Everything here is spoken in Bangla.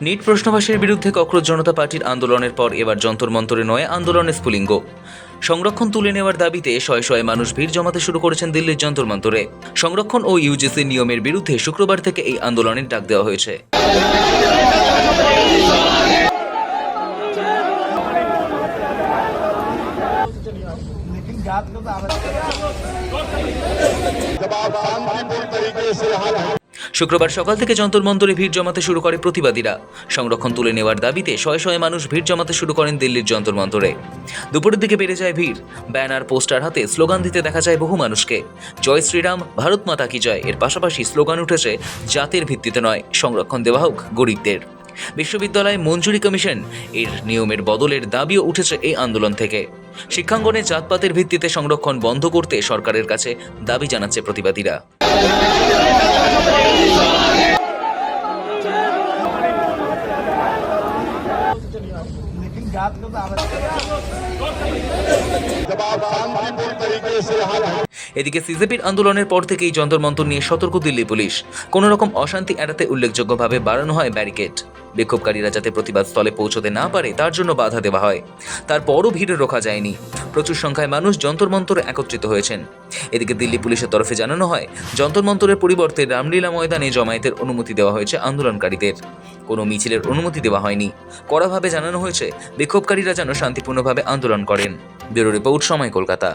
নিট প্রশ্নবাসের বিরুদ্ধে ককরোচ জনতা পার্টির আন্দোলনের পর এবার যন্তর মন্তরে নয় আন্দোলনের স্ফুলিঙ্গ। সংরক্ষণ তুলে নেওয়ার দাবিতে শয়ে শয়ে মানুষ ভিড় জমাতে শুরু করেছেন দিল্লির যন্তর মন্তরে। সংরক্ষণ ও ইউজিসির নিয়মের বিরুদ্ধে শুক্রবার থেকে এই আন্দোলনের ডাক দেওয়া হয়েছে। শুক্রবার সকাল থেকে যন্তর মন্তরে ভিড় জমাতে শুরু করে প্রতিবাদীরা। সংরক্ষণ তুলে নেওয়ার দাবিতে শয়ে শয়ে মানুষ ভিড় জমাতে শুরু করেন দিল্লির যন্তর মন্তরে। দুপুরের দিকে বেড়ে যায় ভিড়। ব্যানার পোস্টার হাতে স্লোগান দিতে দেখা যায় বহু মানুষকে। জয় শ্রীরাম, ভারত মাতা কি জয় এর পাশাপাশি স্লোগান উঠেছে জাতের ভিত্তিতে নয়, সংরক্ষণ দেওয়া হোক গরিবদের। বিশ্ববিদ্যালয় মঞ্জুরি কমিশন এর নিয়মের বদলের দাবিও উঠেছে এই আন্দোলন থেকে। শিক্ষাঙ্গনে জাতপাতের ভিত্তিতে সংরক্ষণ বন্ধ করতে সরকারের কাছে দাবি জানাচ্ছে প্রতিবাদীরা। এদিকে সিজেপির আন্দোলনের পর থেকেই যন্তর মন্তর নিয়ে সতর্ক দিল্লি পুলিশ। কোনো রকম অশান্তি এড়াতে উল্লেখযোগ্যভাবে বাড়ানো হয় ব্যারিকেড। বিক্ষোভকারীরা যাতে প্রতিবাদ স্থলে পৌঁছতে না পারে তার জন্য বাধা দেওয়া হয়। তারপরও ভিড় রোখা যায়নি। প্রচুর সংখ্যায় মানুষ যন্তর মন্তরে একত্রিত হয়েছেন। এদিকে দিল্লি পুলিশের তরফে জানানো হয়, যন্তর মন্তরের পরিবর্তে রামলীলা ময়দানে জমায়েতের অনুমতি দেওয়া হয়েছে আন্দোলনকারীদের। কোনো মিছিলের অনুমতি দেওয়া হয়নি। কড়াভাবে জানানো হয়েছে বিক্ষোভকারীরা যেন শান্তিপূর্ণভাবে আন্দোলন করেন। ব্যুরো রিপোর্ট, সময়, কলকাতা।